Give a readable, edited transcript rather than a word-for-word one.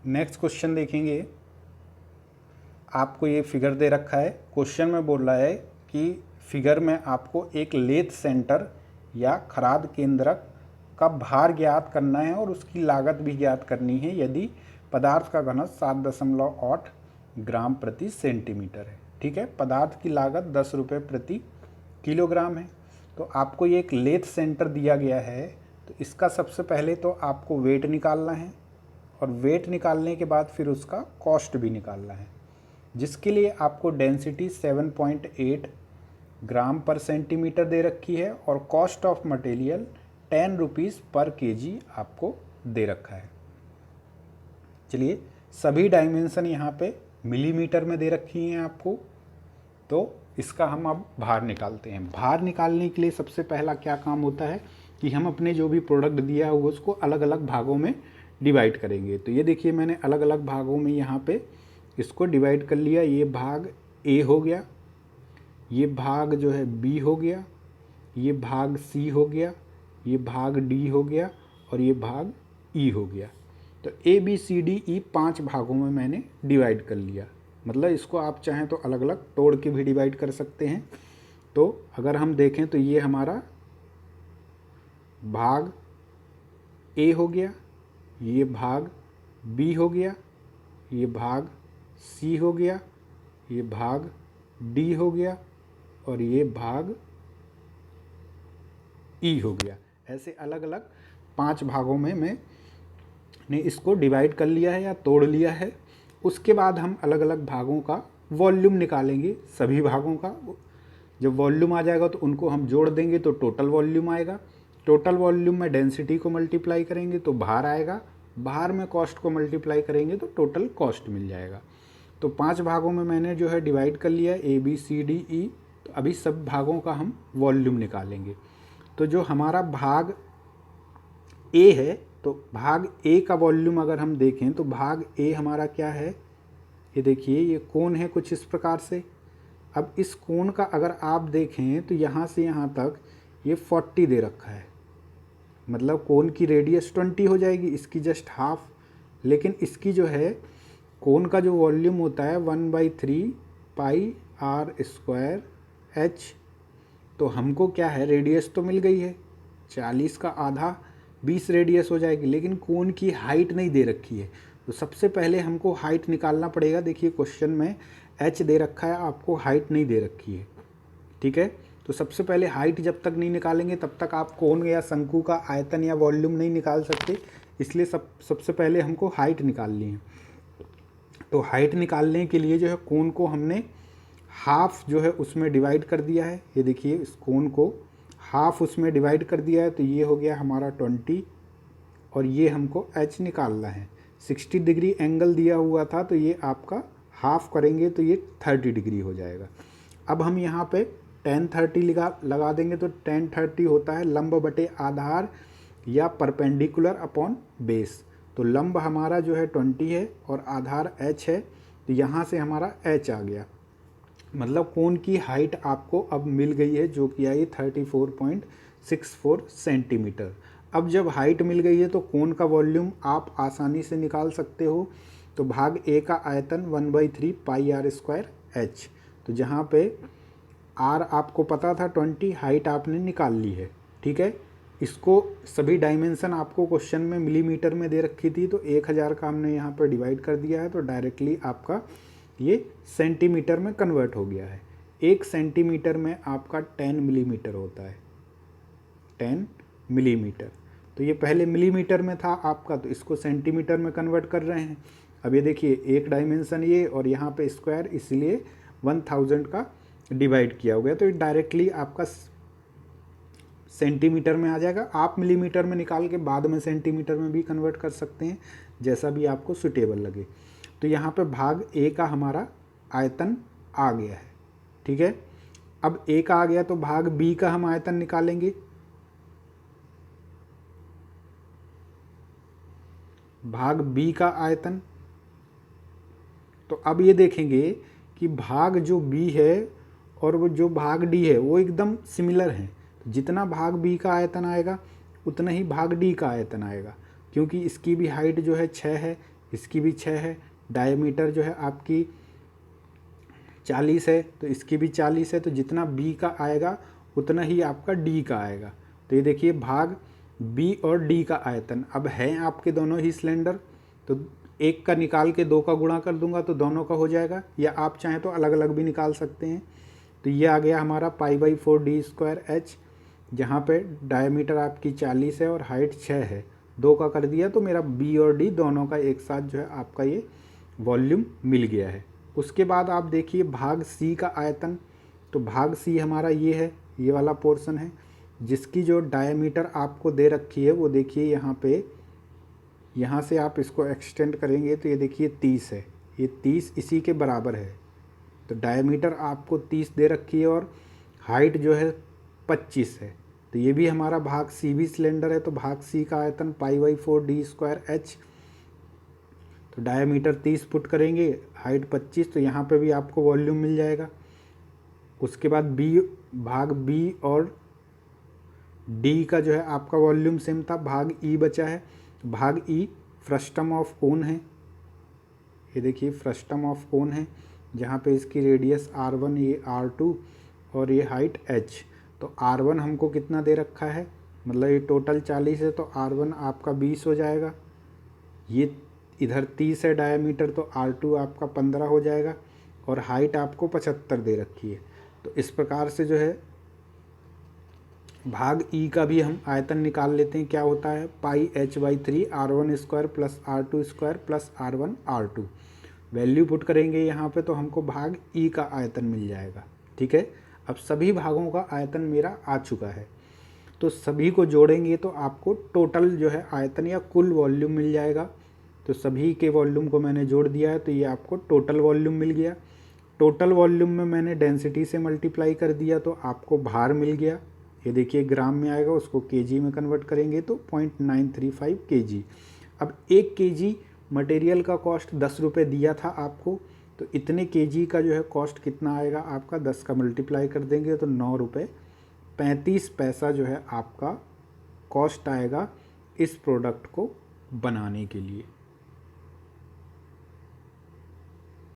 Next question देखेंगे। आपको ये फिगर दे रखा है, क्वेश्चन में बोल रहा है कि फिगर में आपको एक लेथ सेंटर या खराद केंद्रक का भार ज्ञात करना है और उसकी लागत भी ज्ञात करनी है यदि पदार्थ का घनत्व 7.8 ग्राम प्रति सेंटीमीटर है। ठीक है, पदार्थ की लागत 10 रुपये प्रति किलोग्राम है। तो आपको ये एक लेथ सेंटर दिया गया है, तो इसका सबसे पहले तो आपको वेट निकालना है और वेट निकालने के बाद फिर उसका कॉस्ट भी निकालना है, जिसके लिए आपको डेंसिटी 7.8 ग्राम पर सेंटीमीटर दे रखी है और कॉस्ट ऑफ मटेरियल 10 रुपीज़ पर केजी आपको दे रखा है। चलिए, सभी डायमेंशन यहाँ पे मिलीमीटर में दे रखी हैं आपको। तो इसका हम अब भार निकालते हैं। भार निकालने के लिए सबसे पहला क्या काम होता है कि हम अपने जो भी प्रोडक्ट दिया हुआ उसको अलग अलग भागों में डिवाइड करेंगे। तो ये देखिए, मैंने अलग अलग भागों में यहाँ पे इसको डिवाइड कर लिया। ये भाग ए हो गया, ये भाग जो है बी हो गया, ये भाग सी हो गया, ये भाग डी हो गया और ये भाग ई हो गया। तो A B C D E 5 भागों में मैंने डिवाइड कर लिया। मतलब इसको आप चाहें तो अलग अलग तोड़ के भी डिवाइड कर सकते हैं। तो अगर हम देखें तो ये हमारा भाग ए हो गया, ये भाग बी हो गया, ये भाग सी हो गया, ये भाग डी हो गया और ये भाग ई हो गया। ऐसे अलग अलग 5 भागों में मैंने इसको डिवाइड कर लिया है या तोड़ लिया है। उसके बाद हम अलग अलग भागों का वॉल्यूम निकालेंगे। सभी भागों का जब वॉल्यूम आ जाएगा तो उनको हम जोड़ देंगे तो टोटल वॉल्यूम आएगा। टोटल वॉल्यूम में डेंसिटी को मल्टीप्लाई करेंगे तो भार आएगा। भार में कॉस्ट को मल्टीप्लाई करेंगे तो टोटल कॉस्ट मिल जाएगा। तो 5 भागों में मैंने जो है डिवाइड कर लिया, A B C D E. तो अभी सब भागों का हम वॉल्यूम निकालेंगे। तो जो हमारा भाग ए है, तो भाग ए का वॉल्यूम अगर हम देखें तो भाग ए हमारा क्या है, ये देखिए, ये कोण है कुछ इस प्रकार से। अब इस कोण का अगर आप देखें तो यहाँ से यहाँ तक ये 40 दे रखा है। मतलब कोण की रेडियस 20 हो जाएगी, इसकी जस्ट हाफ। लेकिन इसकी जो है कोण का जो वॉल्यूम होता है 1/3 पाई आर स्क्वायर एच। तो हमको क्या है, रेडियस तो मिल गई है, 40 का आधा 20 रेडियस हो जाएगी, लेकिन कोण की हाइट नहीं दे रखी है। तो सबसे पहले हमको हाइट निकालना पड़ेगा। देखिए क्वेश्चन में एच दे रखा है, आपको हाइट नहीं दे रखी है। ठीक है, तो सबसे पहले हाइट जब तक नहीं निकालेंगे तब तक आप कोण या शंकु का आयतन या वॉल्यूम नहीं निकाल सकते। इसलिए सबसे पहले हमको हाइट निकालनी है। तो हाइट निकालने के लिए जो है कोण को हमने हाफ जो है उसमें डिवाइड कर दिया है। ये देखिए, इस कोण को हाफ उसमें डिवाइड कर दिया है। तो ये हो गया हमारा 20 और ये हमको एच निकालना है। 60 डिग्री एंगल दिया हुआ था, तो ये आपका हाफ करेंगे तो ये 30 डिग्री हो जाएगा। अब हम यहाँ पे tan 30 लगा देंगे। तो tan 30 होता है लंब बटे आधार या परपेंडिकुलर अपॉन बेस। तो लंब हमारा जो है 20 है और आधार h है, तो यहाँ से हमारा h आ गया। मतलब कोण की हाइट आपको अब मिल गई है, जो कि आई 34.64 सेंटीमीटर। अब जब हाइट मिल गई है तो कोण का वॉल्यूम आप आसानी से निकाल सकते हो। तो भाग ए का आयतन 1/3 पाई आर स्क्वायर एच। तो जहाँ पे आर आपको पता था 20, हाइट आपने निकाल ली है। ठीक है, इसको सभी डायमेंशन आपको क्वेश्चन में मिलीमीटर में दे रखी थी, तो 1000 का हमने यहाँ पर डिवाइड कर दिया है। तो डायरेक्टली आपका ये सेंटीमीटर में कन्वर्ट हो गया है। 1 सेंटीमीटर में आपका 10 मिलीमीटर होता है, 10 मिलीमीटर। तो ये पहले मिलीमीटर में था आपका, तो इसको सेंटीमीटर में कन्वर्ट कर रहे हैं। अब ये देखिए, एक डायमेंशन ये और यहाँ पे स्क्वायर, इसलिए 1000 का डिवाइड किया हो गया। तो ये डायरेक्टली आपका सेंटीमीटर में आ जाएगा। आप मिलीमीटर में निकाल के बाद में सेंटीमीटर में भी कन्वर्ट कर सकते हैं, जैसा भी आपको सुटेबल लगे। तो यहाँ पे भाग ए का हमारा आयतन आ गया है। ठीक है, अब ए का आ गया तो भाग बी का हम आयतन निकालेंगे। भाग बी का आयतन, तो अब ये देखेंगे कि भाग जो बी है और वो जो भाग डी है वो एकदम सिमिलर हैं। तो जितना भाग बी का आयतन आएगा उतना ही भाग डी का आयतन आएगा, क्योंकि इसकी भी हाइट जो है 6 है, इसकी भी 6 है। डायमीटर जो है आपकी 40 है तो इसकी भी 40 है, तो जितना बी का आएगा उतना ही आपका डी का आएगा। तो ये देखिए भाग बी और डी का आयतन। अब हैं आपके दोनों ही सिलेंडर, तो एक का निकाल के 2 का गुणा कर दूंगा तो दोनों का हो जाएगा, या आप चाहें तो अलग अलग भी निकाल सकते हैं। तो ये आ गया हमारा π/4 d²h, जहाँ पे डायमीटर आपकी 40 है और हाइट 6 है। 2 का कर दिया तो मेरा बी और डी दोनों का एक साथ जो है आपका ये वॉल्यूम मिल गया है। उसके बाद आप देखिए भाग सी का आयतन। तो भाग सी हमारा ये है, ये वाला पोर्शन है, जिसकी जो डायमीटर आपको दे रखी है वो देखिए यहाँ पे, यहाँ से आप इसको एक्सटेंड करेंगे तो ये देखिए 30 है, ये 30 इसी के बराबर है। तो डायमीटर आपको 30 दे रखी है और हाइट जो है 25 है। तो ये भी हमारा भाग सी भी सिलेंडर है। तो भाग सी का आयतन π/4 d²h। तो डायमीटर 30 पुट करेंगे, हाइट 25, तो यहाँ पे भी आपको वॉल्यूम मिल जाएगा। उसके बाद भाग बी और डी का जो है आपका वॉल्यूम सेम था। भाग ई बचा है, तो भाग ई फ्रस्टम ऑफ कोन है। ये देखिए फ्रस्टम ऑफ कोन है, जहाँ पे इसकी रेडियस r1, ये r2 और ये हाइट h। तो r1 हमको कितना दे रखा है, मतलब ये टोटल 40 है तो r1 आपका 20 हो जाएगा। ये इधर 30 है डायमीटर, तो r2 आपका 15 हो जाएगा और हाइट आपको 75 दे रखी है। तो इस प्रकार से जो है भाग ई का भी हम आयतन निकाल लेते हैं। क्या होता है, πh/3 r1² plus r2² plus r1 r2। Value put करेंगे यहाँ पे तो हमको भाग ई का आयतन मिल जाएगा। ठीक है, अब सभी भागों का आयतन मेरा आ चुका है, तो सभी को जोड़ेंगे तो आपको टोटल जो है आयतन या कुल वॉल्यूम मिल जाएगा। तो सभी के वॉल्यूम को मैंने जोड़ दिया है, तो ये आपको टोटल वॉल्यूम मिल गया। टोटल वॉल्यूम में मैंने डेंसिटी से मल्टीप्लाई कर दिया तो आपको भार मिल गया। ये देखिए ग्राम में आएगा, उसको केजी में कन्वर्ट करेंगे तो 0.935 kg। अब 1 kg मटेरियल का कॉस्ट 10 रुपये दिया था आपको, तो इतने kg का जो है कॉस्ट कितना आएगा आपका, 10 का मल्टीप्लाई कर देंगे तो 9 रुपये 35 पैसा जो है आपका कॉस्ट आएगा इस प्रोडक्ट को बनाने के लिए।